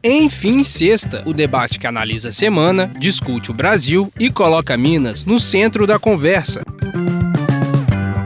Enfim, sexta, o debate que analisa a semana, discute o Brasil e coloca Minas no centro da conversa.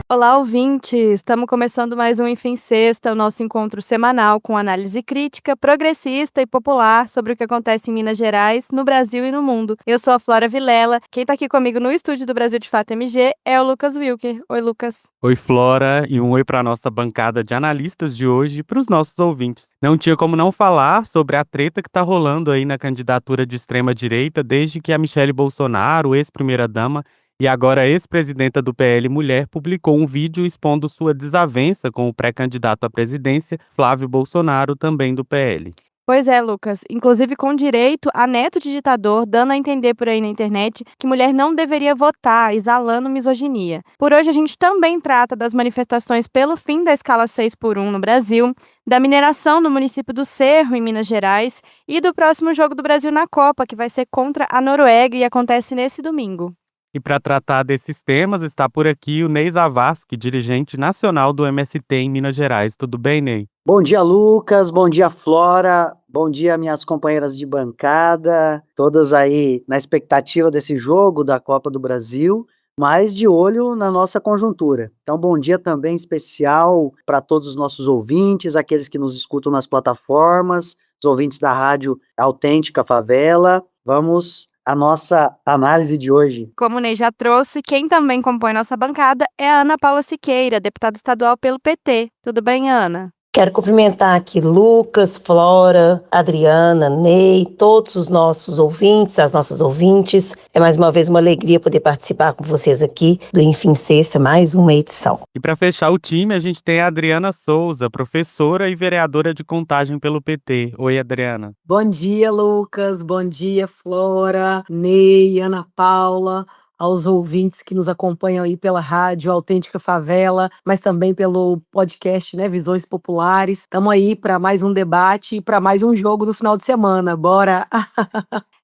Olá, ouvintes! Estamos começando mais um Enfim Sexta, o nosso encontro semanal com análise crítica, progressista e popular sobre o que acontece em Minas Gerais, no Brasil e no mundo. Eu sou a Flora Vilela. Quem está aqui comigo no estúdio do Brasil de Fato MG é o Lucas Wilker. Oi, Lucas. Oi, Flora, e um oi para a nossa bancada de analistas de hoje e para os nossos ouvintes. Não tinha como não falar sobre a treta que está rolando aí na candidatura de extrema-direita desde que a Michele Bolsonaro, ex-primeira-dama, e agora ex-presidenta do PL Mulher, publicou um vídeo expondo sua desavença com o pré-candidato à presidência, Flávio Bolsonaro, também do PL. Pois é, Lucas. Inclusive com direito a neto de ditador, dando a entender por aí na internet que mulher não deveria votar, exalando misoginia. Por hoje a gente também trata das manifestações pelo fim da escala 6x1 no Brasil, da mineração no município do Cerro, em Minas Gerais, e do próximo jogo do Brasil na Copa, que vai ser contra a Noruega e acontece nesse domingo. E para tratar desses temas, está por aqui o Ney Zavascki, dirigente nacional do MST em Minas Gerais. Tudo bem, Ney? Bom dia, Lucas. Bom dia, Flora. Bom dia, minhas companheiras de bancada. Todas aí na expectativa desse jogo da Copa do Brasil, mas de olho na nossa conjuntura. Então, bom dia também especial para todos os nossos ouvintes, aqueles que nos escutam nas plataformas, os ouvintes da Rádio Autêntica Favela. Vamos à nossa análise de hoje. Como o Ney já trouxe, quem também compõe nossa bancada é a Ana Paula Siqueira, deputada estadual pelo PT. Tudo bem, Ana? Quero cumprimentar aqui Lucas, Flora, Adriana, Ney, todos os nossos ouvintes, as nossas ouvintes. É mais uma vez uma alegria poder participar com vocês aqui do Enfim Sexta, mais uma edição. E para fechar o time, a gente tem a Adriana Souza, professora e vereadora de Contagem pelo PT. Oi, Adriana. Bom dia, Lucas. Bom dia, Flora, Ney, Ana Paula, aos ouvintes que nos acompanham aí pela Rádio Autêntica Favela, mas também pelo podcast, né, Visões Populares. Estamos aí para mais um debate e para mais um jogo no final de semana. Bora!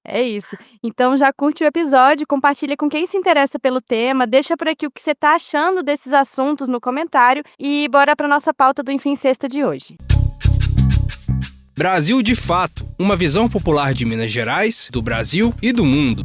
É isso. Então já curte o episódio, compartilha com quem se interessa pelo tema, deixa por aqui o que você está achando desses assuntos no comentário e bora para nossa pauta do Enfim Sexta de hoje. Brasil de Fato, uma visão popular de Minas Gerais, do Brasil e do mundo.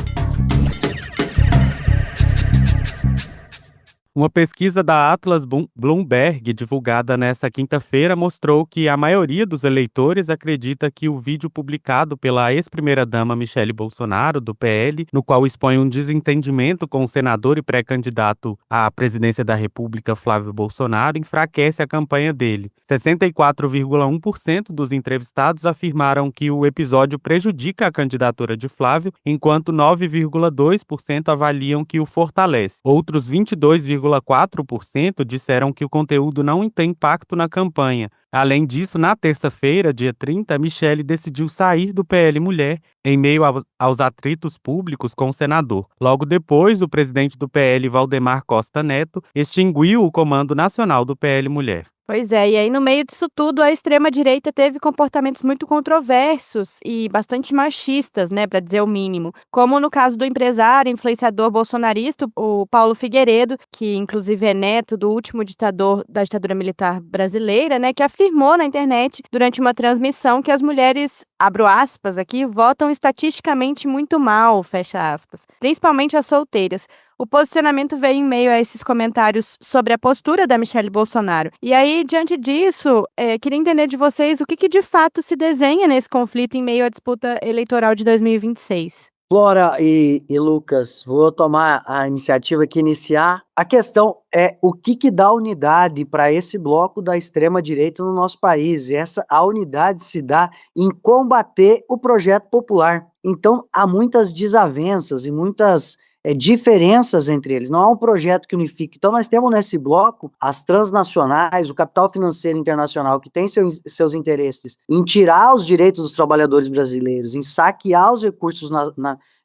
Uma pesquisa da Atlas Bloomberg, divulgada nesta quinta-feira, mostrou que a maioria dos eleitores acredita que o vídeo publicado pela ex-primeira-dama Michele Bolsonaro, do PL, no qual expõe um desentendimento com o senador e pré-candidato à presidência da República, Flávio Bolsonaro, enfraquece a campanha dele. 64,1% dos entrevistados afirmaram que o episódio prejudica a candidatura de Flávio, enquanto 9,2% avaliam que o fortalece. Outros 22,4% disseram que o conteúdo não tem impacto na campanha. Além disso, na terça-feira, dia 30, Michele decidiu sair do PL Mulher em meio aos atritos públicos com o senador. Logo depois, o presidente do PL, Valdemar Costa Neto, extinguiu o comando nacional do PL Mulher. Pois é, e aí no meio disso tudo, a extrema-direita teve comportamentos muito controversos e bastante machistas, né, para dizer o mínimo. Como no caso do empresário, influenciador bolsonarista, o Paulo Figueiredo, que inclusive é neto do último ditador da ditadura militar brasileira, né, que afirmou na internet durante uma transmissão que as mulheres, abro aspas aqui, votam estatisticamente muito mal, fecha aspas, principalmente as solteiras. O posicionamento veio em meio a esses comentários sobre a postura da Michele Bolsonaro. E aí, diante disso, queria entender de vocês o que de fato se desenha nesse conflito em meio à disputa eleitoral de 2026. Flora e Lucas, vou tomar a iniciativa aqui, iniciar. A questão é o que dá unidade para esse bloco da extrema-direita no nosso país. E a unidade se dá em combater o projeto popular. Então, há muitas desavenças e muitas diferenças entre eles. Não há um projeto que unifique. Então, nós temos nesse bloco as transnacionais, o capital financeiro internacional que tem seus interesses em tirar os direitos dos trabalhadores brasileiros, em saquear os recursos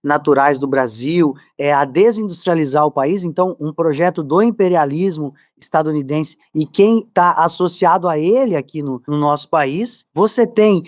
naturais do Brasil, a desindustrializar o país. Então, um projeto do imperialismo estadunidense e quem está associado a ele aqui no nosso país. Você tem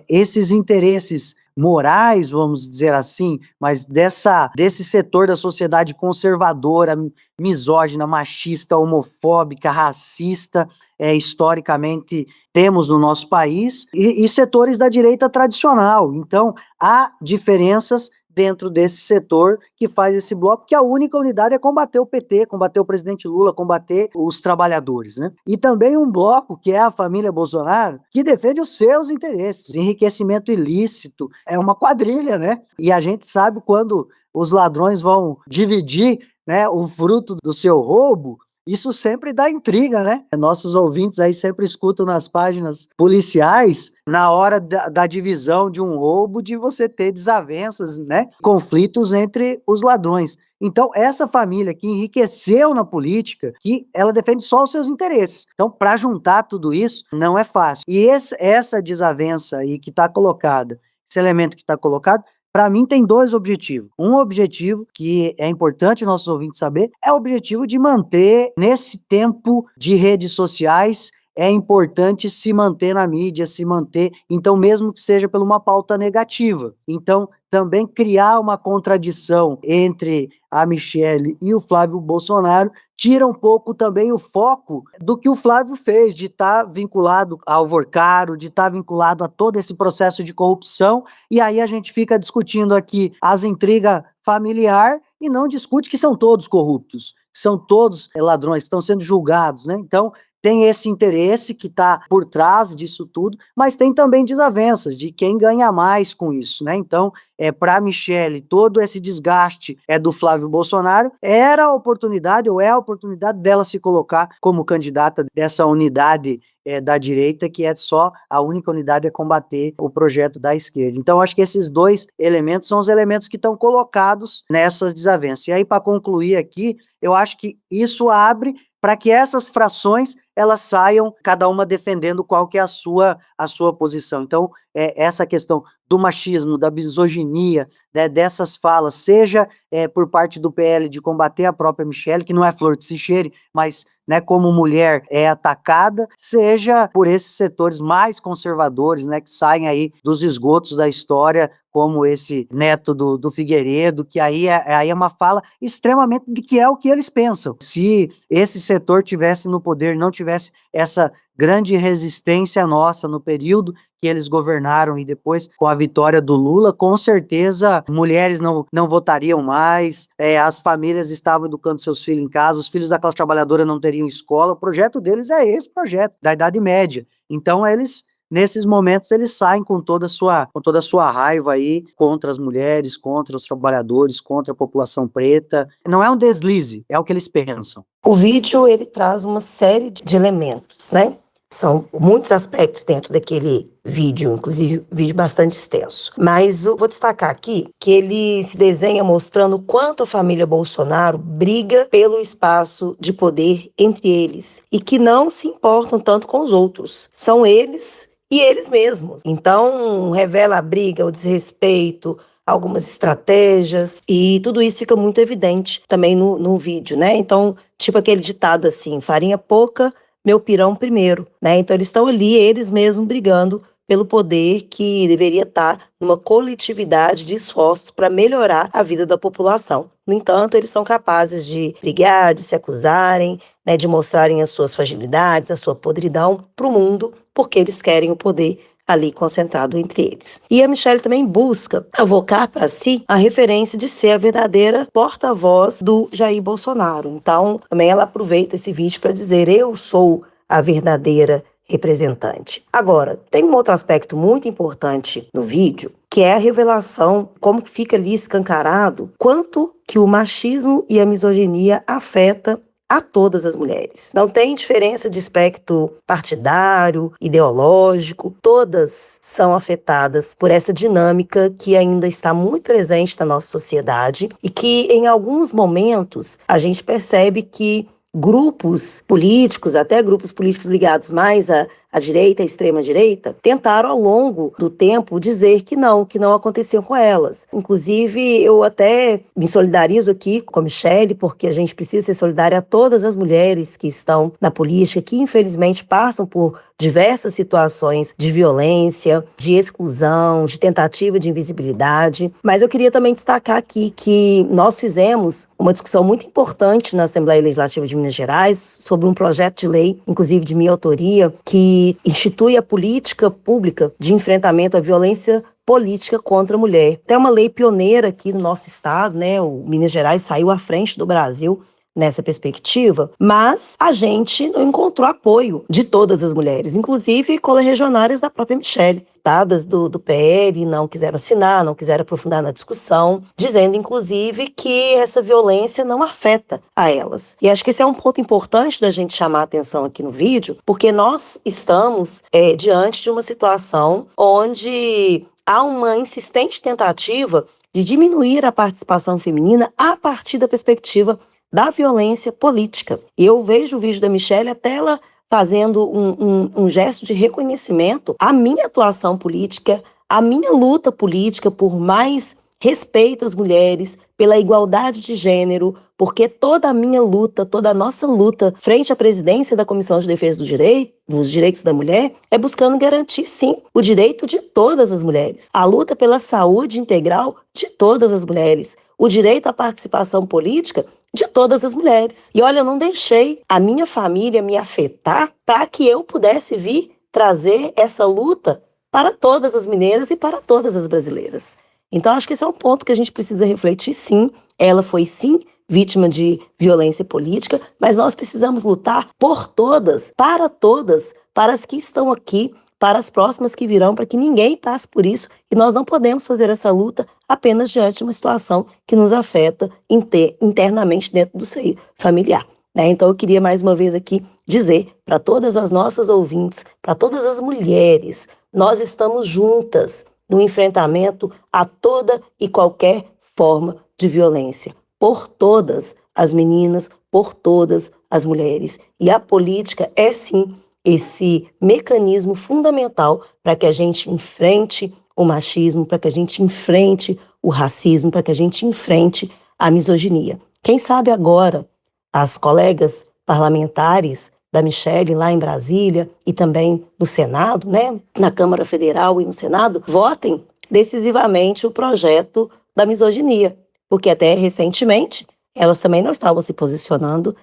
esses interesses morais, vamos dizer assim, mas desse setor da sociedade conservadora, misógina, machista, homofóbica, racista, historicamente temos no nosso país, e setores da direita tradicional. Então, há diferenças dentro desse setor que faz esse bloco, que a única unidade é combater o PT, combater o presidente Lula, combater os trabalhadores, né? E também um bloco, que é a família Bolsonaro, que defende os seus interesses, enriquecimento ilícito, é uma quadrilha, né? E a gente sabe quando os ladrões vão dividir, né, o fruto do seu roubo, isso sempre dá intriga, né? Nossos ouvintes aí sempre escutam nas páginas policiais, na hora da divisão de um roubo, de você ter desavenças, né? Conflitos entre os ladrões. Então, essa família que enriqueceu na política, que ela defende só os seus interesses. Então, para juntar tudo isso, não é fácil. E essa desavença aí que está colocada, esse elemento que está colocado, para mim tem dois objetivos. Um objetivo, que é importante nossos ouvintes saber, é o objetivo de manter, nesse tempo de redes sociais, é importante se manter na mídia, se manter, então mesmo que seja por uma pauta negativa. Então, também criar uma contradição entre a Michelle e o Flávio Bolsonaro tira um pouco também o foco do que o Flávio fez, de estar vinculado ao Vorcaro, de estar vinculado a todo esse processo de corrupção, e aí a gente fica discutindo aqui as intrigas familiar e não discute que são todos corruptos, que são todos ladrões, que estão sendo julgados, né? Então, tem esse interesse que está por trás disso tudo, mas tem também desavenças de quem ganha mais com isso, né? Então, para a Michelle, todo esse desgaste do Flávio Bolsonaro, era a oportunidade, ou é a oportunidade dela se colocar como candidata dessa unidade da direita, que é só a única unidade a combater o projeto da esquerda. Então, acho que esses dois elementos são os elementos que estão colocados nessas desavenças. E aí, para concluir aqui, eu acho que isso abre para que essas frações elas saiam, cada uma defendendo qual que é a sua posição. Então, essa questão do machismo, da misoginia, né, dessas falas, seja por parte do PL de combater a própria Michelle, que não é flor de se cheire, mas, né, como mulher é atacada, seja por esses setores mais conservadores, né, que saem aí dos esgotos da história, como esse neto do Figueiredo, que aí é uma fala extremamente de que é o que eles pensam. Se esse setor tivesse no poder, não tivesse essa grande resistência nossa no período que eles governaram e depois com a vitória do Lula, com certeza mulheres não votariam mais, as famílias estavam educando seus filhos em casa, os filhos da classe trabalhadora não teriam escola. O projeto deles é esse projeto, da Idade Média. Então eles, nesses momentos, eles saem com toda a sua raiva aí contra as mulheres, contra os trabalhadores, contra a população preta. Não é um deslize, é o que eles pensam. O vídeo, ele traz uma série de elementos, né? São muitos aspectos dentro daquele vídeo, inclusive um vídeo bastante extenso. Mas eu vou destacar aqui que ele se desenha mostrando quanto a família Bolsonaro briga pelo espaço de poder entre eles e que não se importam tanto com os outros. São eles e eles mesmos. Então, revela a briga, o desrespeito, algumas estratégias, e tudo isso fica muito evidente também no vídeo, né? Então, tipo aquele ditado assim, farinha pouca, meu pirão primeiro, né? Então, eles estão ali, eles mesmos brigando pelo poder que deveria estar numa coletividade de esforços para melhorar a vida da população. No entanto, eles são capazes de brigar, de se acusarem, né, de mostrarem as suas fragilidades, a sua podridão para o mundo, porque eles querem o poder ali concentrado entre eles. E a Michelle também busca avocar para si a referência de ser a verdadeira porta-voz do Jair Bolsonaro. Então, também ela aproveita esse vídeo para dizer: eu sou a verdadeira representante. Agora, tem um outro aspecto muito importante no vídeo, que é a revelação, como fica ali escancarado, quanto que o machismo e a misoginia afeta a todas as mulheres. Não tem diferença de espectro partidário, ideológico, todas são afetadas por essa dinâmica que ainda está muito presente na nossa sociedade e que, em alguns momentos, a gente percebe que grupos políticos, até grupos políticos ligados mais à a direita e a extrema-direita, tentaram ao longo do tempo dizer que não aconteceu com elas. Inclusive, eu até me solidarizo aqui com a Michelle, porque a gente precisa ser solidária a todas as mulheres que estão na política, que infelizmente passam por diversas situações de violência, de exclusão, de tentativa de invisibilidade. Mas eu queria também destacar aqui que nós fizemos uma discussão muito importante na Assembleia Legislativa de Minas Gerais sobre um projeto de lei, inclusive de minha autoria, que institui a política pública de enfrentamento à violência política contra a mulher. Tem uma lei pioneira aqui no nosso estado, né? O Minas Gerais saiu à frente do Brasil nessa perspectiva, mas a gente não encontrou apoio de todas as mulheres, inclusive colegionárias da própria Michelle, deputadas do PL, não quiseram assinar, não quiseram aprofundar na discussão, dizendo inclusive que essa violência não afeta a elas. E acho que esse é um ponto importante da gente chamar a atenção aqui no vídeo, porque nós estamos diante de uma situação onde há uma insistente tentativa de diminuir a participação feminina a partir da perspectiva da violência política. E eu vejo o vídeo da Michelle até ela fazendo um gesto de reconhecimento à minha atuação política, à minha luta política por mais respeito às mulheres, pela igualdade de gênero, porque toda a minha luta, toda a nossa luta frente à presidência da Comissão de Defesa dos Direitos da Mulher é buscando garantir, sim, o direito de todas as mulheres. A luta pela saúde integral de todas as mulheres. O direito à participação política de todas as mulheres. E olha, eu não deixei a minha família me afetar para que eu pudesse vir trazer essa luta para todas as mineiras e para todas as brasileiras. Então, acho que esse é um ponto que a gente precisa refletir, sim. Ela foi, sim, vítima de violência política, mas nós precisamos lutar por todas, para as que estão aqui, para as próximas que virão, para que ninguém passe por isso, e nós não podemos fazer essa luta apenas diante de uma situação que nos afeta internamente dentro do seio familiar. Então eu queria mais uma vez aqui dizer para todas as nossas ouvintes, para todas as mulheres, nós estamos juntas no enfrentamento a toda e qualquer forma de violência, por todas as meninas, por todas as mulheres. E a política é sim esse mecanismo fundamental para que a gente enfrente o machismo, para que a gente enfrente o racismo, para que a gente enfrente a misoginia. Quem sabe agora as colegas parlamentares da Michelle lá em Brasília e também no Senado, né, na Câmara Federal e no Senado, votem decisivamente o projeto da misoginia, porque até recentemente elas também não estavam se posicionando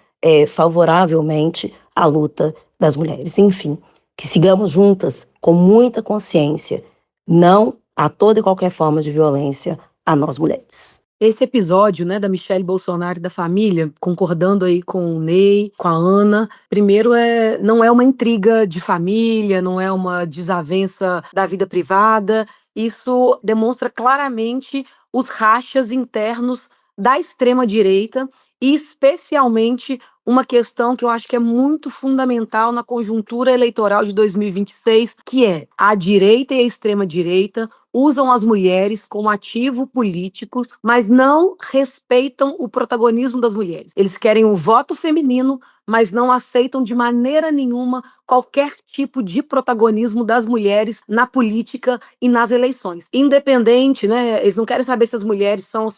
favoravelmente à luta das mulheres. Enfim, que sigamos juntas com muita consciência, não a toda e qualquer forma de violência a nós mulheres. Esse episódio, né, da Michelle Bolsonaro e da família, concordando aí com o Ney, com a Ana, primeiro não é uma intriga de família, não é uma desavença da vida privada, isso demonstra claramente os rachas internos da extrema-direita e especialmente uma questão que eu acho que é muito fundamental na conjuntura eleitoral de 2026, que é a direita e a extrema-direita usam as mulheres como ativo políticos, mas não respeitam o protagonismo das mulheres. Eles querem o voto feminino, mas não aceitam de maneira nenhuma qualquer tipo de protagonismo das mulheres na política e nas eleições. Independente, né? Eles não querem saber se as mulheres são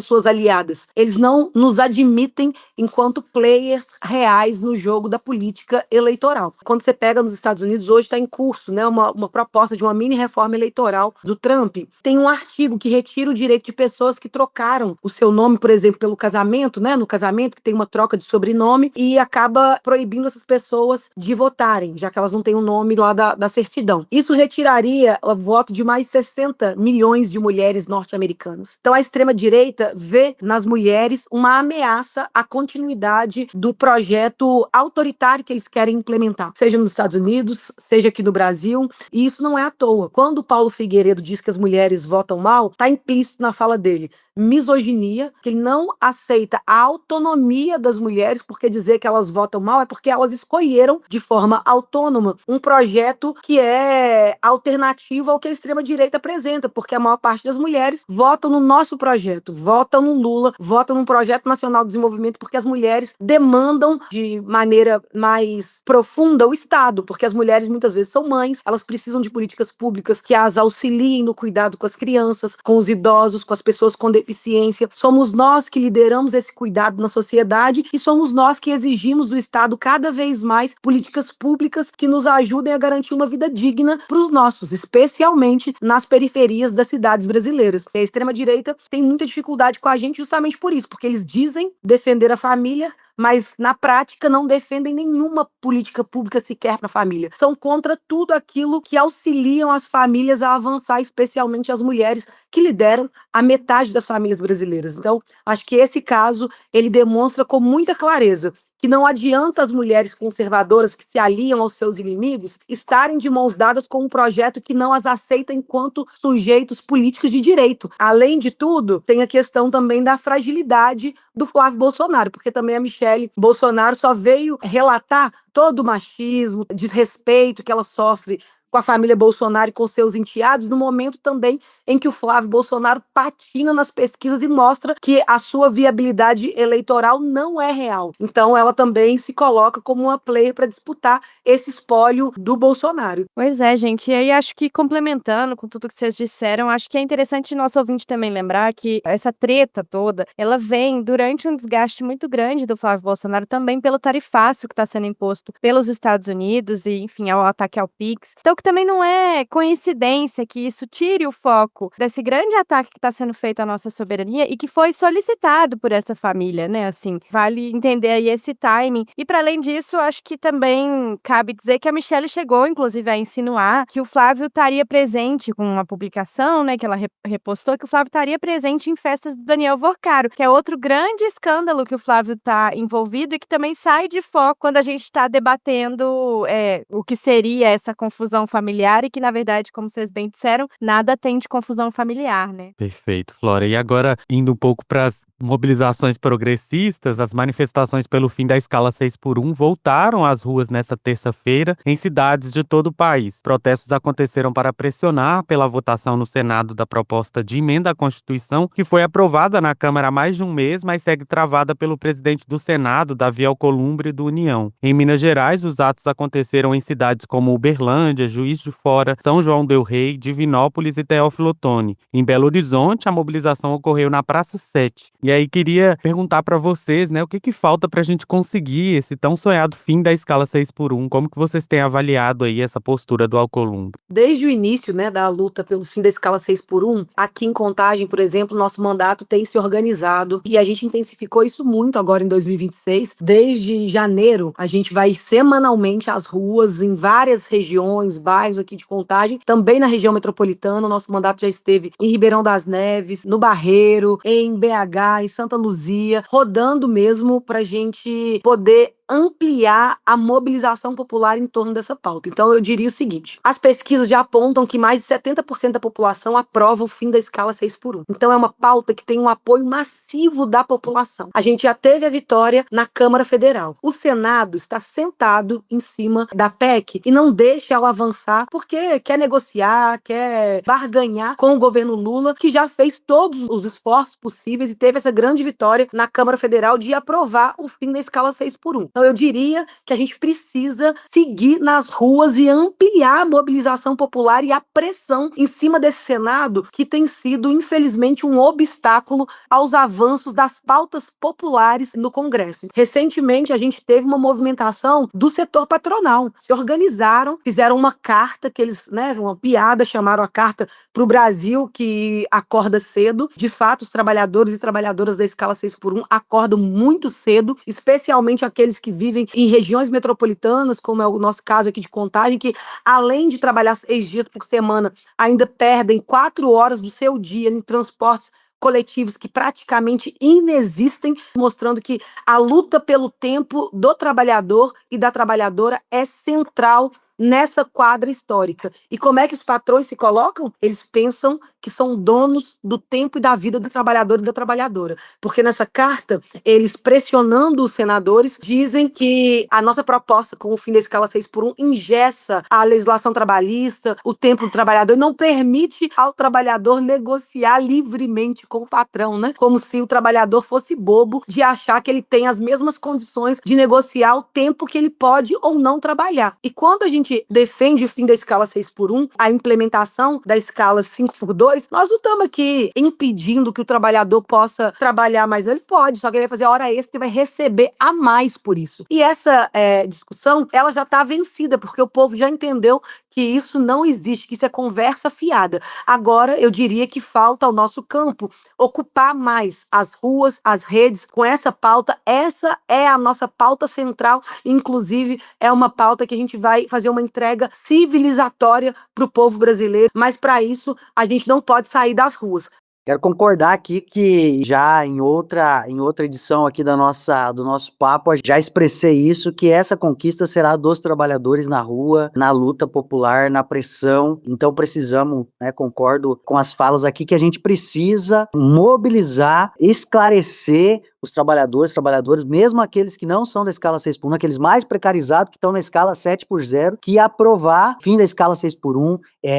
suas aliadas. Eles não nos admitem enquanto players reais no jogo da política eleitoral. Quando você pega nos Estados Unidos, hoje está em curso, né, uma proposta de uma mini reforma eleitoral do Trump. Tem um artigo que retira o direito de pessoas que trocaram o seu nome, por exemplo, pelo casamento, né? No casamento, que tem uma troca de sobrenome, e acaba proibindo essas pessoas de votarem, já que elas não têm o nome lá da certidão. Isso retiraria o voto de mais 60 milhões de mulheres norte-americanas. Então a extrema-direita vê nas mulheres uma ameaça à continuidade do projeto autoritário que eles querem implementar, seja nos Estados Unidos, seja aqui no Brasil, e isso não é à toa. Quando o Paulo Figueiredo diz que as mulheres votam mal, está implícito na fala dele. misoginia, que ele não aceita a autonomia das mulheres, porque dizer que elas votam mal é porque elas escolheram de forma autônoma um projeto que é alternativo ao que a extrema-direita apresenta, porque a maior parte das mulheres votam no nosso projeto, votam no Lula, votam num projeto nacional de desenvolvimento, porque as mulheres demandam de maneira mais profunda o Estado, porque as mulheres muitas vezes são mães, elas precisam de políticas públicas que as auxiliem no cuidado com as crianças, com os idosos, com as pessoas com deficiência. Somos nós que lideramos esse cuidado na sociedade e somos nós que exigimos do Estado cada vez mais políticas públicas que nos ajudem a garantir uma vida digna para os nossos, especialmente nas periferias das cidades brasileiras. A extrema-direita tem muita dificuldade com a gente justamente por isso, porque eles dizem defender a família, mas na prática não defendem nenhuma política pública sequer para a família. São contra tudo aquilo que auxiliam as famílias a avançar, especialmente as mulheres, que lideram a metade das famílias brasileiras. Então, acho que esse caso, ele demonstra com muita clareza que não adianta as mulheres conservadoras que se aliam aos seus inimigos estarem de mãos dadas com um projeto que não as aceita enquanto sujeitos políticos de direito. Além de tudo, tem a questão também da fragilidade do Flávio Bolsonaro, porque também a Michelle Bolsonaro só veio relatar todo o machismo, desrespeito que ela sofre com a família Bolsonaro e com seus enteados, no momento também em que o Flávio Bolsonaro patina nas pesquisas e mostra que a sua viabilidade eleitoral não é real. Então ela também se coloca como uma player para disputar esse espólio do Bolsonaro. Pois é, gente. E aí acho que complementando com tudo que vocês disseram, acho que é interessante nosso ouvinte também lembrar que essa treta toda, ela vem durante um desgaste muito grande do Flávio Bolsonaro também pelo tarifaço que está sendo imposto pelos Estados Unidos e, enfim, ao ataque ao Pix. Então, que também não é coincidência que isso tire o foco desse grande ataque que está sendo feito à nossa soberania e que foi solicitado por essa família, né? Assim, vale entender aí esse timing. E para além disso, acho que também cabe dizer que a Michelle chegou, inclusive, a insinuar que o Flávio estaria presente com uma publicação, né, que ela repostou, que o Flávio estaria presente em festas do Daniel Vorcaro, que é outro grande escândalo que o Flávio está envolvido e que também sai de foco quando a gente está debatendo o que seria essa confusão familiar e que, na verdade, como vocês bem disseram, nada tem de confusão familiar, né? Perfeito, Flora. E agora, indo um pouco para as mobilizações progressistas, as manifestações pelo fim da escala 6x1 voltaram às ruas nesta terça-feira em cidades de todo o país. Protestos aconteceram para pressionar pela votação no Senado da proposta de emenda à Constituição, que foi aprovada na Câmara há mais de um mês, mas segue travada pelo presidente do Senado, Davi Alcolumbre, do União. Em Minas Gerais, os atos aconteceram em cidades como Uberlândia, Juiz de Fora, São João del Rei, Divinópolis e Teófilo Otoni. Em Belo Horizonte, a mobilização ocorreu na Praça 7. E aí queria perguntar para vocês, né, o que falta para a gente conseguir esse tão sonhado fim da escala 6x1? Como que vocês têm avaliado aí essa postura do Alcolumbre? Desde o início, né, da luta pelo fim da escala 6x1, aqui em Contagem, por exemplo, nosso mandato tem se organizado e a gente intensificou isso muito agora em 2026. Desde janeiro, a gente vai semanalmente às ruas em várias regiões, bairros aqui de Contagem, também na região metropolitana. O nosso mandato já esteve em Ribeirão das Neves, no Barreiro, em BH, em Santa Luzia, rodando mesmo para a gente poder ampliar a mobilização popular em torno dessa pauta. Então eu diria o seguinte: as pesquisas já apontam que mais de 70% da população aprova o fim da escala 6x1. Então é uma pauta que tem um apoio massivo da população. A gente já teve a vitória na Câmara Federal. O Senado está sentado em cima da PEC e não deixa ela avançar porque quer negociar, quer barganhar com o governo Lula, que já fez todos os esforços possíveis e teve essa grande vitória na Câmara Federal de aprovar o fim da escala 6x1. Então eu diria que a gente precisa seguir nas ruas e ampliar a mobilização popular e a pressão em cima desse Senado, que tem sido, infelizmente, um obstáculo aos avanços das pautas populares no Congresso. Recentemente, a gente teve uma movimentação do setor patronal. Se organizaram, fizeram uma carta que eles, né, uma piada, chamaram a carta para o Brasil que acorda cedo. De fato, os trabalhadores e trabalhadoras da escala 6x1 acordam muito cedo, especialmente aqueles que vivem em regiões metropolitanas, como é o nosso caso aqui de Contagem, que além de trabalhar 6 dias por semana, ainda perdem 4 horas do seu dia em transportes coletivos que praticamente inexistem, mostrando que a luta pelo tempo do trabalhador e da trabalhadora é central nessa quadra histórica. E como é que os patrões se colocam? Eles pensam que são donos do tempo e da vida do trabalhador e da trabalhadora. Porque nessa carta, eles pressionando os senadores, dizem que a nossa proposta com o fim da escala 6x1 engessa a legislação trabalhista, o tempo do trabalhador, e não permite ao trabalhador negociar livremente com o patrão, né? Como se o trabalhador fosse bobo de achar que ele tem as mesmas condições de negociar o tempo que ele pode ou não trabalhar. E quando a gente defende o fim da escala 6x1, a implementação da escala 5x2, nós não estamos aqui impedindo que o trabalhador possa trabalhar mais. Ele pode, só que ele vai fazer hora extra e vai receber a mais por isso. E essa discussão, ela já está vencida, porque o povo já entendeu que isso não existe, que isso é conversa fiada. Agora, eu diria que falta ao nosso campo ocupar mais as ruas, as redes com essa pauta. Essa é a nossa pauta central, inclusive é uma pauta que a gente vai fazer uma entrega civilizatória para o povo brasileiro, mas para isso a gente não pode sair das ruas. Quero concordar aqui que já em outra edição aqui do nosso papo, eu já expressei isso, que essa conquista será dos trabalhadores na rua, na luta popular, na pressão. Então precisamos, né, concordo com as falas aqui, que a gente precisa mobilizar, esclarecer os trabalhadores, mesmo aqueles que não são da escala 6x1, aqueles mais precarizados que estão na escala 7x0, que aprovar o fim da escala 6x1,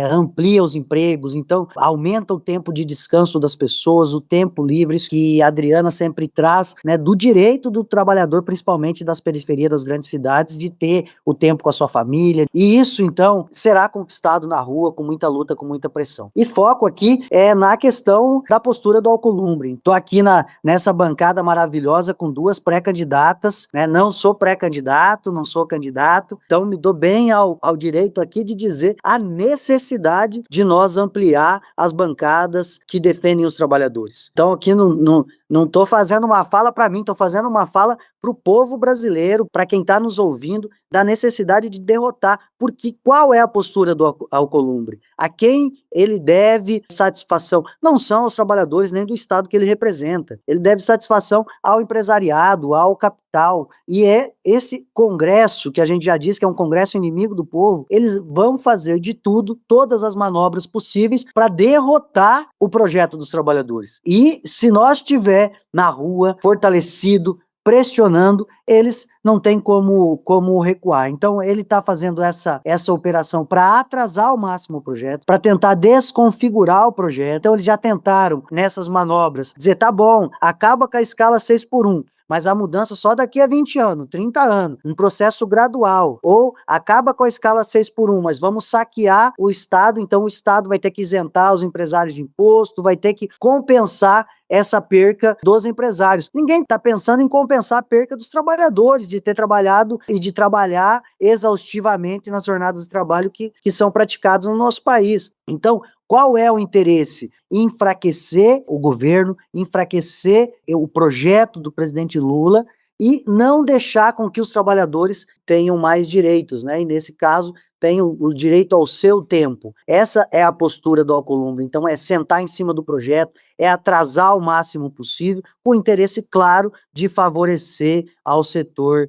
amplia os empregos, então aumenta o tempo de descanso das pessoas, o tempo livre, isso que a Adriana sempre traz, né, do direito do trabalhador, principalmente das periferias das grandes cidades, de ter o tempo com a sua família, e isso então será conquistado na rua, com muita luta, com muita pressão. E foco aqui é na questão da postura do Alcolumbre. Estou aqui nessa bancada maravilhosa com duas pré-candidatas, né? Não sou pré-candidato, não sou candidato, então me dou bem ao direito aqui de dizer a necessidade de nós ampliar as bancadas que defendem os trabalhadores. Então aqui não estou fazendo uma fala para mim, estou fazendo uma fala para o povo brasileiro, para quem está nos ouvindo, da necessidade de derrotar. Porque qual é a postura do Alcolumbre? A quem ele deve satisfação? Não são os trabalhadores nem do Estado que ele representa. Ele deve satisfação ao empresariado, ao capital. E é esse Congresso, que a gente já disse que é um Congresso inimigo do povo, eles vão fazer de tudo, todas as manobras possíveis para derrotar o projeto dos trabalhadores. E se nós estiver na rua, fortalecido, pressionando, eles não têm como recuar. Então, ele está fazendo essa operação para atrasar ao máximo o projeto, para tentar desconfigurar o projeto. Então, eles já tentaram, nessas manobras, dizer, tá bom, acaba com a escala 6x1, mas a mudança só daqui a 20 anos, 30 anos, um processo gradual. Ou acaba com a escala 6x1, mas vamos saquear o Estado, então o Estado vai ter que isentar os empresários de imposto, vai ter que compensar essa perca dos empresários. Ninguém está pensando em compensar a perca dos trabalhadores, de ter trabalhado e de trabalhar exaustivamente nas jornadas de trabalho que são praticadas no nosso país. Então, qual é o interesse? Enfraquecer o governo, enfraquecer o projeto do presidente Lula e não deixar com que os trabalhadores tenham mais direitos, né? E nesse caso, tenham o direito ao seu tempo. Essa é a postura do Alcolumbre. Então, é sentar em cima do projeto, é atrasar o máximo possível, com o interesse claro de favorecer ao setor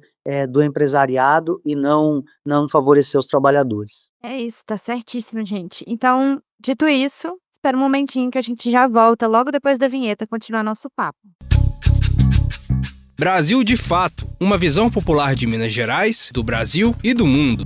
do empresariado e não favorecer os trabalhadores. É isso, tá certíssimo, gente. Então, dito isso, espera um momentinho que a gente já volta logo depois da vinheta continuar nosso papo. Brasil de Fato, uma visão popular de Minas Gerais, do Brasil e do mundo.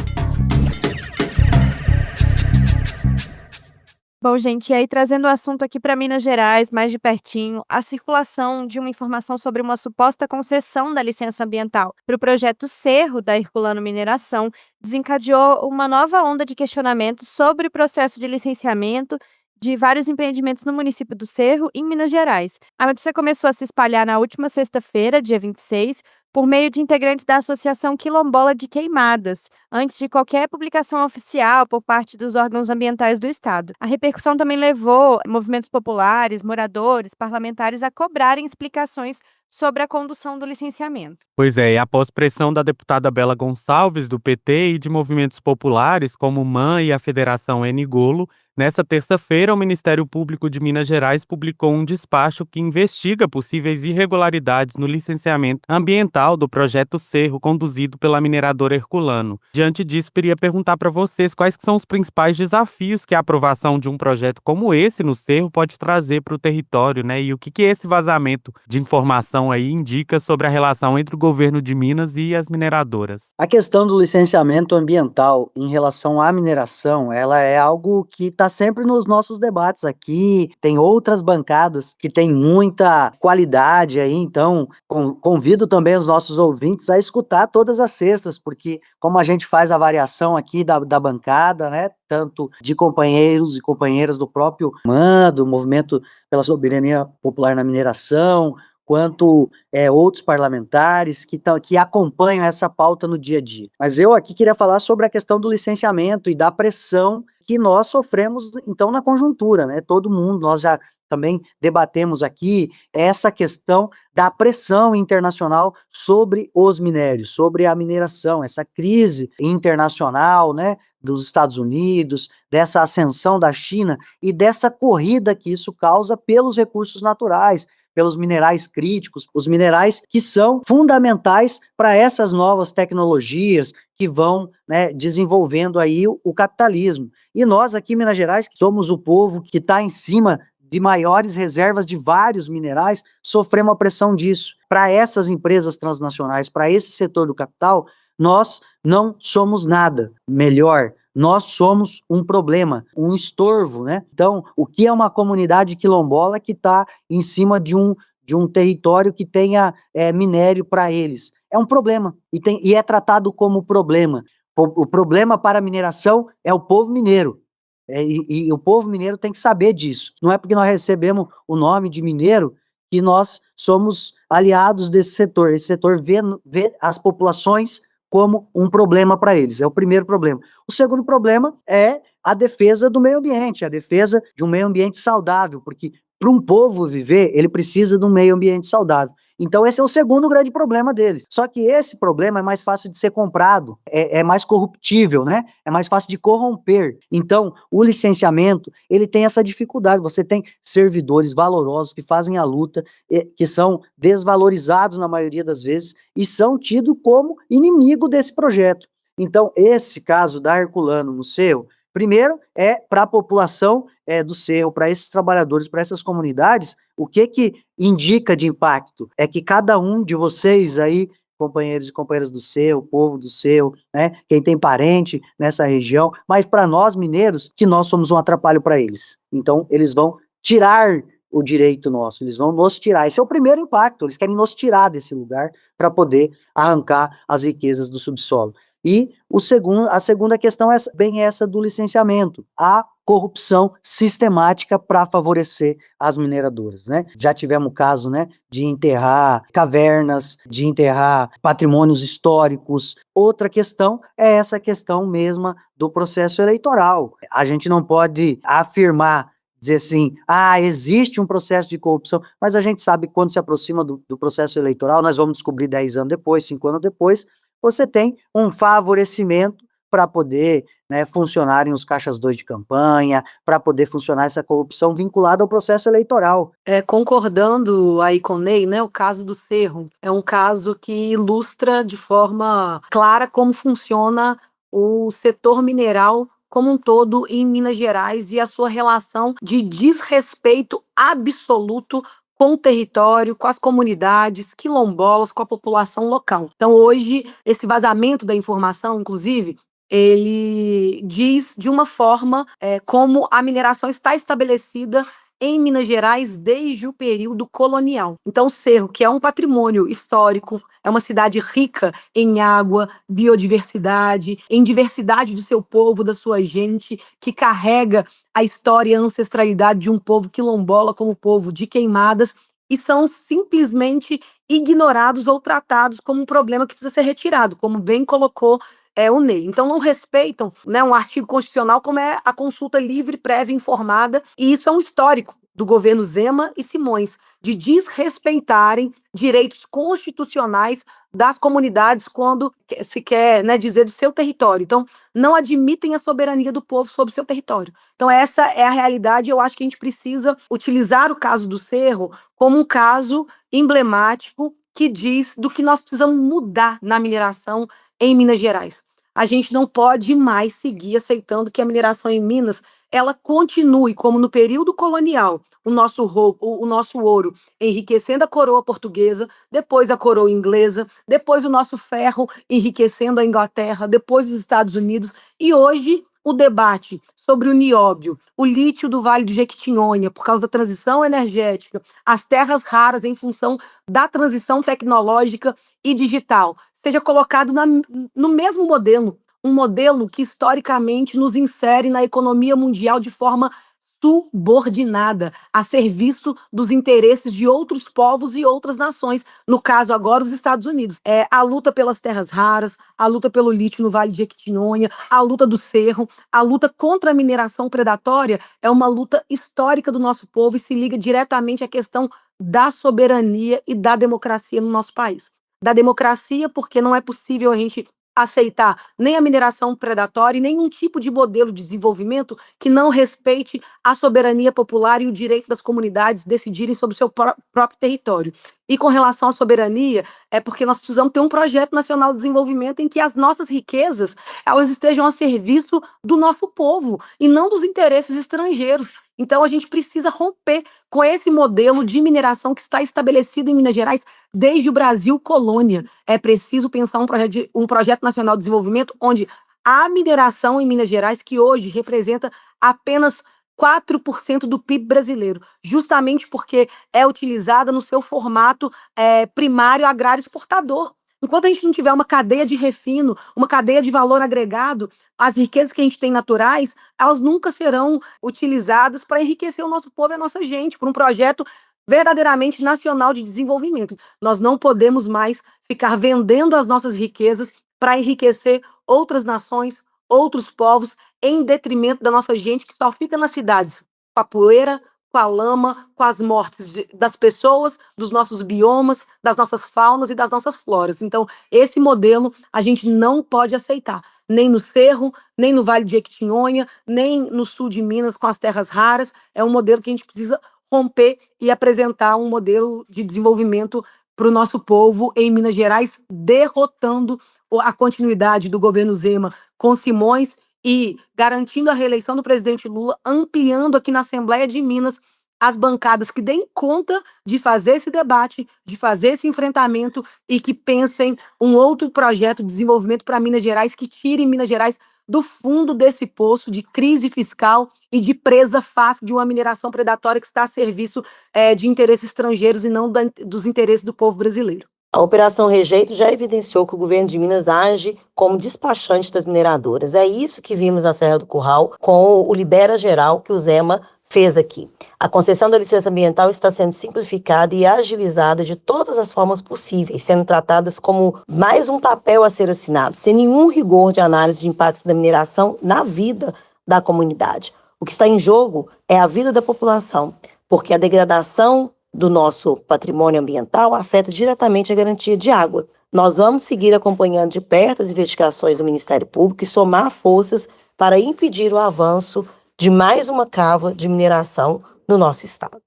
Bom, gente, e aí trazendo o assunto aqui para Minas Gerais, mais de pertinho, a circulação de uma informação sobre uma suposta concessão da licença ambiental para o projeto Cerro da Herculano Mineração desencadeou uma nova onda de questionamentos sobre o processo de licenciamento de vários empreendimentos no município do Cerro, em Minas Gerais. A notícia começou a se espalhar na última sexta-feira, dia 26, por meio de integrantes da Associação Quilombola de Queimadas, antes de qualquer publicação oficial por parte dos órgãos ambientais do Estado. A repercussão também levou movimentos populares, moradores, parlamentares a cobrarem explicações sobre a condução do licenciamento. Pois é, e após pressão da deputada Bela Gonçalves, do PT, e de movimentos populares como o MAN e a Federação Ngolo, Nessa terça-feira, o Ministério Público de Minas Gerais publicou um despacho que investiga possíveis irregularidades no licenciamento ambiental do projeto Cerro, conduzido pela mineradora Herculano. Diante disso, queria perguntar para vocês quais que são os principais desafios que a aprovação de um projeto como esse no Cerro pode trazer para o território, né? E o que esse vazamento de informação aí indica sobre a relação entre o governo de Minas e as mineradoras. A questão do licenciamento ambiental em relação à mineração, ela é algo que está sempre nos nossos debates aqui. Tem outras bancadas que têm muita qualidade aí, então convido também os nossos ouvintes a escutar todas as sextas, porque como a gente faz a variação aqui da bancada, né, tanto de companheiros e companheiras do próprio MAN, do Movimento pela Soberania Popular na Mineração, quanto outros parlamentares que acompanham essa pauta no dia a dia. Mas eu aqui queria falar sobre a questão do licenciamento e da pressão que nós sofremos, então, na conjuntura, né? Todo mundo, nós já também debatemos aqui essa questão da pressão internacional sobre os minérios, sobre a mineração, essa crise internacional, né, dos Estados Unidos, dessa ascensão da China e dessa corrida que isso causa pelos recursos naturais, pelos minerais críticos, os minerais que são fundamentais para essas novas tecnologias que vão, né, desenvolvendo aí o capitalismo. E nós aqui em Minas Gerais, que somos o povo que está em cima de maiores reservas de vários minerais, sofremos a pressão disso. Para essas empresas transnacionais, para esse setor do capital, nós não somos nada. Melhor, nós somos um problema, um estorvo, né? Então, o que é uma comunidade quilombola que está em cima de um território que tenha minério para eles? É um problema e é tratado como problema. O problema para a mineração é o povo mineiro. E o povo mineiro tem que saber disso. Não é porque nós recebemos o nome de mineiro que nós somos aliados desse setor. Esse setor vê as populações como um problema para eles. É o primeiro problema. O segundo problema é a defesa do meio ambiente, a defesa de um meio ambiente saudável, porque para um povo viver, ele precisa de um meio ambiente saudável. Então esse é o segundo grande problema deles. Só que esse problema é mais fácil de ser comprado, é mais corruptível, né? É mais fácil de corromper. Então o licenciamento, ele tem essa dificuldade. Você tem servidores valorosos que fazem a luta, que são desvalorizados na maioria das vezes e são tidos como inimigo desse projeto. Então esse caso da Herculano no Cerro, primeiro é para a população do Cerro, para esses trabalhadores, para essas comunidades, o que indica de impacto? É que cada um de vocês aí, companheiros e companheiras do Cerro, povo do Cerro, né, quem tem parente nessa região, mas para nós mineiros, que nós somos um atrapalho para eles. Então, eles vão tirar o direito nosso, eles vão nos tirar. Esse é o primeiro impacto, eles querem nos tirar desse lugar para poder arrancar as riquezas do subsolo. E a segunda questão é bem essa do licenciamento, a corrupção sistemática para favorecer as mineradoras, né? Já tivemos o caso, né, de enterrar cavernas, de enterrar patrimônios históricos. Outra questão é essa questão mesma do processo eleitoral. A gente não pode afirmar, dizer assim, existe um processo de corrupção, mas a gente sabe que quando se aproxima do processo eleitoral, nós vamos descobrir 10 anos depois, 5 anos depois, você tem um favorecimento para poder, né, funcionarem os caixas 2 de campanha, para poder funcionar essa corrupção vinculada ao processo eleitoral. Concordando aí com o Ney, né, o caso do Cerro é um caso que ilustra de forma clara como funciona o setor mineral como um todo em Minas Gerais e a sua relação de desrespeito absoluto com o território, com as comunidades quilombolas, com a população local. Então, hoje, esse vazamento da informação, inclusive, ele diz de uma forma como a mineração está estabelecida em Minas Gerais desde o período colonial. Então, o Cerro, que é um patrimônio histórico, é uma cidade rica em água, biodiversidade, em diversidade do seu povo, da sua gente, que carrega a história e a ancestralidade de um povo quilombola como o povo de Queimadas, e são simplesmente ignorados ou tratados como um problema que precisa ser retirado, como bem colocou o Ney. Então não respeitam, né, um artigo constitucional como é a consulta livre, prévia, informada, e isso é um histórico do governo Zema e Simões, de desrespeitarem direitos constitucionais das comunidades quando se quer, né, dizer do seu território. Então, não admitem a soberania do povo sobre o seu território. Então, essa é a realidade. Eu acho que a gente precisa utilizar o caso do Cerro como um caso emblemático que diz do que nós precisamos mudar na mineração em Minas Gerais. A gente não pode mais seguir aceitando que a mineração em Minas ela continue como no período colonial, o nosso ouro enriquecendo a coroa portuguesa, depois a coroa inglesa, depois o nosso ferro enriquecendo a Inglaterra, depois os Estados Unidos, e hoje o debate sobre o nióbio, o lítio do Vale do Jequitinhonha, por causa da transição energética, as terras raras em função da transição tecnológica e digital, seja colocado no mesmo modelo, um modelo que historicamente nos insere na economia mundial de forma subordinada, a serviço dos interesses de outros povos e outras nações, no caso agora os Estados Unidos. A luta pelas terras raras, a luta pelo lítio no Vale de Jequitinhonha, a luta do Cerro, a luta contra a mineração predatória é uma luta histórica do nosso povo e se liga diretamente à questão da soberania e da democracia no nosso país. Da democracia, porque não é possível a gente aceitar nem a mineração predatória e nenhum tipo de modelo de desenvolvimento que não respeite a soberania popular e o direito das comunidades decidirem sobre o seu próprio território. E com relação à soberania, é porque nós precisamos ter um projeto nacional de desenvolvimento em que as nossas riquezas elas estejam a serviço do nosso povo e não dos interesses estrangeiros. Então a gente precisa romper com esse modelo de mineração que está estabelecido em Minas Gerais desde o Brasil colônia. É preciso pensar um projeto nacional de desenvolvimento onde a mineração em Minas Gerais, que hoje representa apenas 4% do PIB brasileiro, justamente porque é utilizada no seu formato primário agrário exportador. Enquanto a gente não tiver uma cadeia de refino, uma cadeia de valor agregado, as riquezas que a gente tem naturais, elas nunca serão utilizadas para enriquecer o nosso povo e a nossa gente, por um projeto verdadeiramente nacional de desenvolvimento. Nós não podemos mais ficar vendendo as nossas riquezas para enriquecer outras nações, outros povos, em detrimento da nossa gente que só fica nas cidades, com a poeira, com a lama, com as mortes das pessoas, dos nossos biomas, das nossas faunas e das nossas floras. Então, esse modelo a gente não pode aceitar, nem no Cerro, nem no Vale de Jequitinhonha, nem no sul de Minas com as terras raras. É um modelo que a gente precisa romper e apresentar um modelo de desenvolvimento para o nosso povo em Minas Gerais, derrotando a continuidade do governo Zema com Simões e garantindo a reeleição do presidente Lula, ampliando aqui na Assembleia de Minas as bancadas que deem conta de fazer esse debate, de fazer esse enfrentamento e que pensem um outro projeto de desenvolvimento para Minas Gerais, que tire Minas Gerais do fundo desse poço de crise fiscal e de presa fácil de uma mineração predatória que está a serviço de interesses estrangeiros e não dos interesses do povo brasileiro. A Operação Rejeito já evidenciou que o governo de Minas age como despachante das mineradoras. É isso que vimos na Serra do Curral com o Libera Geral que o Zema fez aqui. A concessão da licença ambiental está sendo simplificada e agilizada de todas as formas possíveis, sendo tratadas como mais um papel a ser assinado, sem nenhum rigor de análise de impacto da mineração na vida da comunidade. O que está em jogo é a vida da população, porque a degradação do nosso patrimônio ambiental afeta diretamente a garantia de água. Nós vamos seguir acompanhando de perto as investigações do Ministério Público e somar forças para impedir o avanço de mais uma cava de mineração no nosso estado.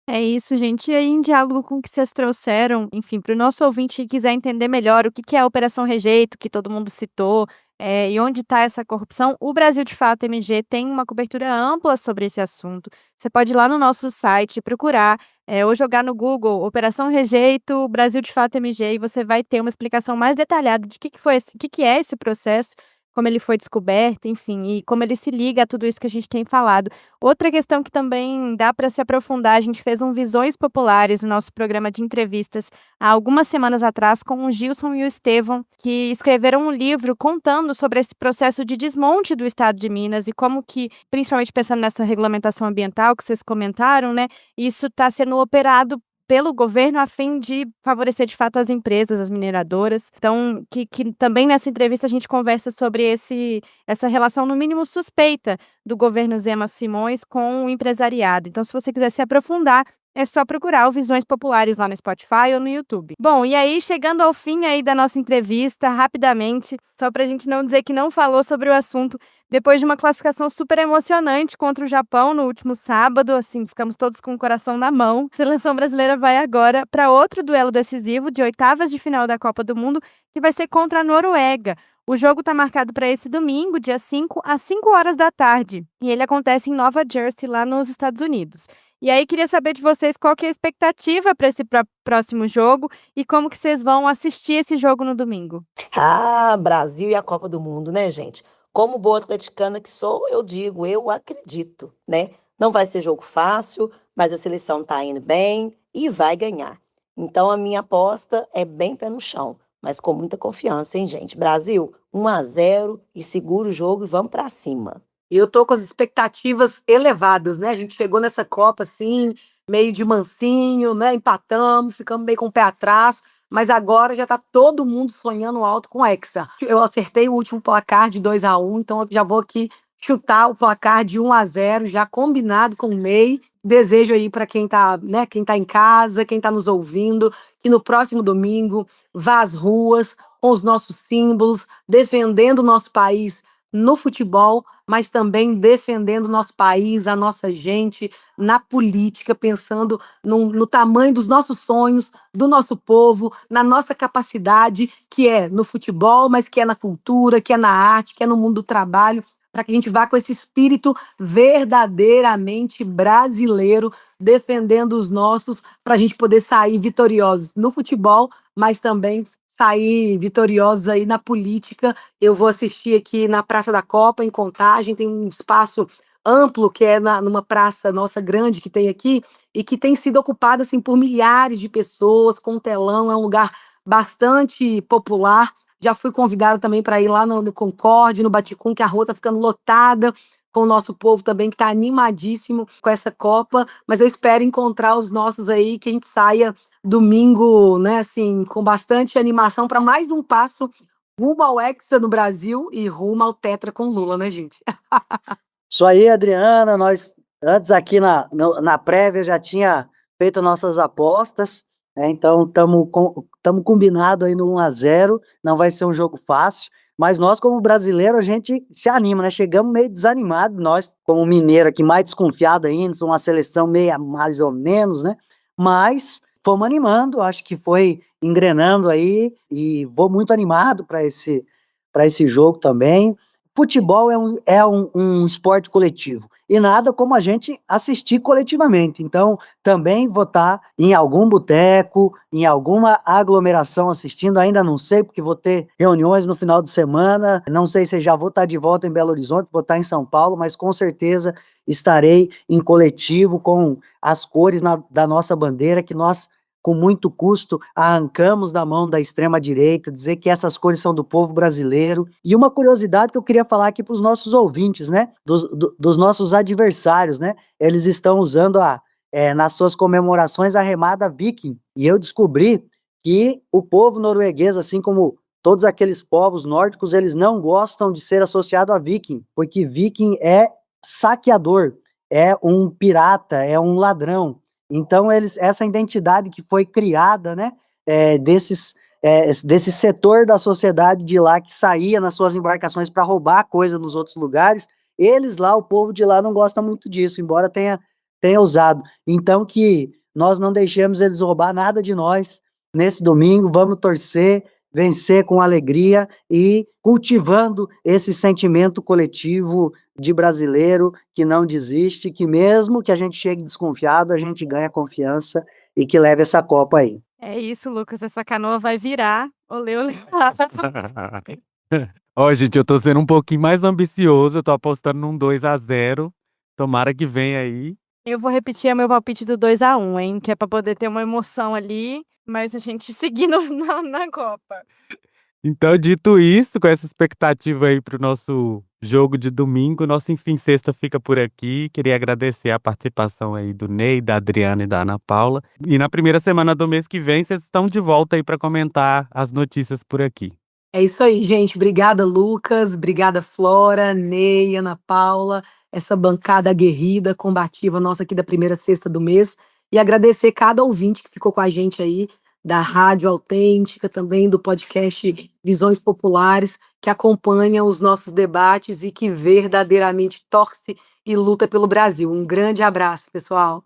É isso, gente. E aí, em diálogo com o que vocês trouxeram, enfim, para o nosso ouvinte que quiser entender melhor o que é a Operação Rejeito, que todo mundo citou, e onde está essa corrupção, o Brasil de Fato MG tem uma cobertura ampla sobre esse assunto. Você pode ir lá no nosso site procurar, ou jogar no Google Operação Rejeito Brasil de Fato MG e você vai ter uma explicação mais detalhada de o que é esse processo, como ele foi descoberto, enfim, e como ele se liga a tudo isso que a gente tem falado. Outra questão que também dá para se aprofundar, a gente fez um Visões Populares no nosso programa de entrevistas há algumas semanas atrás com o Gilson e o Estevão, que escreveram um livro contando sobre esse processo de desmonte do estado de Minas e como que, principalmente pensando nessa regulamentação ambiental que vocês comentaram, né, isso está sendo operado pelo governo a fim de favorecer de fato as empresas, as mineradoras. Então, que também nessa entrevista a gente conversa sobre essa relação no mínimo suspeita do governo Zema Simões com o empresariado. Então, se você quiser se aprofundar, É só procurar o Visões Populares lá no Spotify ou no YouTube. Bom, e aí, chegando ao fim aí da nossa entrevista, rapidamente, só pra gente não dizer que não falou sobre o assunto, depois de uma classificação super emocionante contra o Japão no último sábado, assim, ficamos todos com o coração na mão. A seleção brasileira vai agora para outro duelo decisivo de oitavas de final da Copa do Mundo, que vai ser contra a Noruega. O jogo está marcado para esse domingo, dia 5, às 5 horas da tarde. E ele acontece em Nova Jersey, lá nos Estados Unidos. E aí, queria saber de vocês qual que é a expectativa para esse próximo jogo e como que vocês vão assistir esse jogo no domingo. Ah, Brasil e a Copa do Mundo, né, gente? Como boa atleticana que sou, eu digo, eu acredito, né? Não vai ser jogo fácil, mas a seleção tá indo bem e vai ganhar. Então a minha aposta é bem pé no chão, mas com muita confiança, hein, gente? Brasil, 1-0 e segura o jogo e vamos pra cima. Eu tô com as expectativas elevadas, né? A gente chegou nessa Copa assim, meio de mansinho, né? Empatamos, ficamos meio com o pé atrás, mas agora já tá todo mundo sonhando alto com o Hexa. Eu acertei o último placar de 2-1, então eu já vou aqui chutar o placar de 1-0, já combinado com o Ney. Desejo aí para quem tá, né, quem tá em casa, quem tá nos ouvindo, que no próximo domingo vá às ruas com os nossos símbolos, defendendo o nosso país no futebol, mas também defendendo o nosso país, a nossa gente, na política, pensando no tamanho dos nossos sonhos, do nosso povo, na nossa capacidade, que é no futebol, mas que é na cultura, que é na arte, que é no mundo do trabalho, para que a gente vá com esse espírito verdadeiramente brasileiro, defendendo os nossos, para a gente poder sair vitoriosos no futebol, mas também sair vitoriosos aí na política. Eu vou assistir aqui na Praça da Copa, em Contagem, tem um espaço amplo que é numa praça nossa grande que tem aqui e que tem sido ocupada assim por milhares de pessoas com telão, é um lugar bastante popular. Já fui convidada também para ir lá no Concorde, no Baticum, que a rua tá ficando lotada, com o nosso povo também que está animadíssimo com essa Copa, mas eu espero encontrar os nossos aí, que a gente saia domingo, né, assim, com bastante animação para mais um passo rumo ao Hexa no Brasil e rumo ao Tetra com Lula, né, gente? Isso aí, Adriana. Nós antes aqui na prévia já tinha feito nossas apostas, né? Então estamos combinado aí no 1-0. Não vai ser um jogo fácil, mas nós, como brasileiro, a gente se anima, né? Chegamos meio desanimados, nós, como mineiro aqui, mais desconfiado ainda, somos uma seleção meio mais ou menos, né? Mas fomos animando, acho que foi engrenando aí e vou muito animado para esse jogo também. Futebol é um esporte coletivo e nada como a gente assistir coletivamente. Então, também vou estar em algum boteco, em alguma aglomeração assistindo. Ainda não sei, porque vou ter reuniões no final de semana. Não sei se já vou estar de volta em Belo Horizonte, vou estar em São Paulo, mas com certeza estarei em coletivo com as cores da nossa bandeira, que nós, com muito custo, arrancamos da mão da extrema-direita, dizer que essas cores são do povo brasileiro. E uma curiosidade que eu queria falar aqui para os nossos ouvintes, né? Dos nossos adversários, né? Eles estão usando nas suas comemorações a remada viking. E eu descobri que o povo norueguês, assim como todos aqueles povos nórdicos, eles não gostam de ser associado a viking, porque viking é saqueador, é um pirata, é um ladrão. Então, essa identidade que foi criada, né, desse setor da sociedade de lá que saía nas suas embarcações para roubar coisa nos outros lugares, eles lá, o povo de lá não gosta muito disso, embora tenha usado. Então, que nós não deixemos eles roubar nada de nós nesse domingo, vamos torcer, vencer com alegria e cultivando esse sentimento coletivo de brasileiro que não desiste, que mesmo que a gente chegue desconfiado, a gente ganha confiança e que leve essa Copa aí. É isso, Lucas, essa canoa vai virar. Olê, olê. Ó, gente, eu tô sendo um pouquinho mais ambicioso, eu tô apostando num 2-0. Tomara que venha aí. Eu vou repetir o meu palpite do 2-1, hein? Que é pra poder ter uma emoção ali, mas a gente seguindo na Copa. Então, dito isso, com essa expectativa aí pro nosso jogo de domingo, nosso Enfim Sexta fica por aqui. Queria agradecer a participação aí do Ney, da Adriana e da Ana Paula. E na primeira semana do mês que vem, vocês estão de volta aí para comentar as notícias por aqui. É isso aí, gente. Obrigada, Lucas. Obrigada, Flora, Ney, Ana Paula, essa bancada aguerrida, combativa nossa aqui da primeira sexta do mês. e agradecer cada ouvinte que ficou com a gente aí, da Rádio Autêntica, também do podcast Visões Populares, que acompanha os nossos debates e que verdadeiramente torce e luta pelo Brasil. Um grande abraço, pessoal.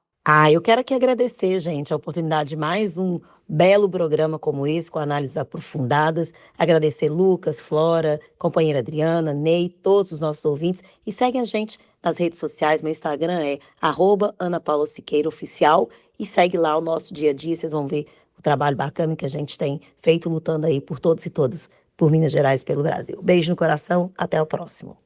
Eu quero aqui agradecer, gente, a oportunidade de mais um belo programa como esse, com análises aprofundadas. Agradecer Lucas, Flora, companheira Adriana, Ney, todos os nossos ouvintes. E segue a gente nas redes sociais. Meu Instagram é @AnaPaulaSiqueiroOficial. E segue lá o nosso dia a dia, vocês vão ver o trabalho bacana que a gente tem feito lutando aí por todos e todas, por Minas Gerais e pelo Brasil. Beijo no coração, até o próximo.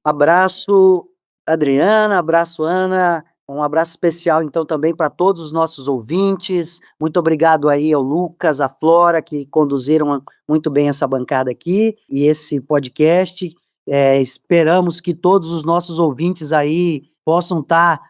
Abraço, Adriana, abraço, Ana. Um abraço especial, então, também para todos os nossos ouvintes. Muito obrigado aí ao Lucas, à Flora, que conduziram muito bem essa bancada aqui e esse podcast. Esperamos que todos os nossos ouvintes aí possam estar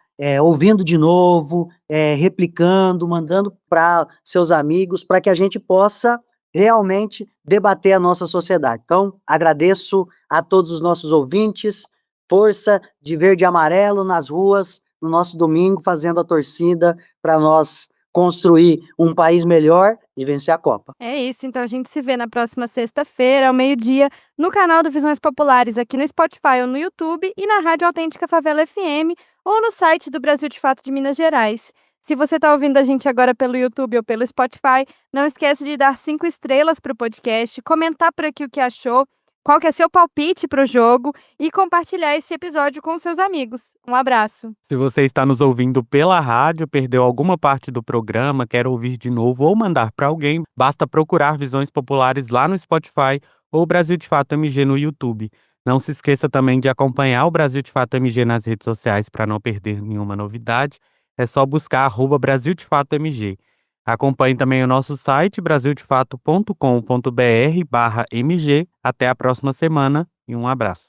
ouvindo de novo, replicando, mandando para seus amigos, para que a gente possa realmente debater a nossa sociedade. Então, agradeço a todos os nossos ouvintes. Força de verde e amarelo nas ruas, no nosso domingo, fazendo a torcida para nós construir um país melhor e vencer a Copa. É isso, então a gente se vê na próxima sexta-feira, ao meio-dia, no canal do Visões Populares, aqui no Spotify ou no YouTube, e na Rádio Autêntica Favela FM, ou no site do Brasil de Fato de Minas Gerais. Se você está ouvindo a gente agora pelo YouTube ou pelo Spotify, não esquece de dar 5 estrelas para o podcast, comentar por aqui o que achou, qual que é seu palpite para o jogo e compartilhar esse episódio com seus amigos. Um abraço. Se você está nos ouvindo pela rádio, perdeu alguma parte do programa, quer ouvir de novo ou mandar para alguém, basta procurar Visões Populares lá no Spotify ou Brasil de Fato MG no YouTube. Não se esqueça também de acompanhar o Brasil de Fato MG nas redes sociais para não perder nenhuma novidade. É só buscar @Brasil de Fato MG. Acompanhe também o nosso site brasildefato.com.br/MG. Até a próxima semana e um abraço.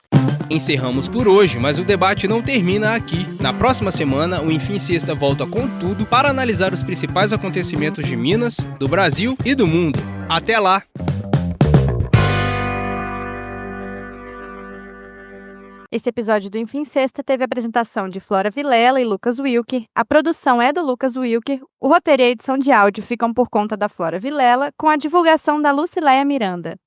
Encerramos por hoje, mas o debate não termina aqui. Na próxima semana, o Enfim Sexta volta com tudo para analisar os principais acontecimentos de Minas, do Brasil e do mundo. Até lá! Esse episódio do Enfim Sexta teve a apresentação de Flora Vilela e Lucas Wilker. A produção é do Lucas Wilker. O roteiro e a edição de áudio ficam por conta da Flora Vilela, com a divulgação da Lucileia Miranda.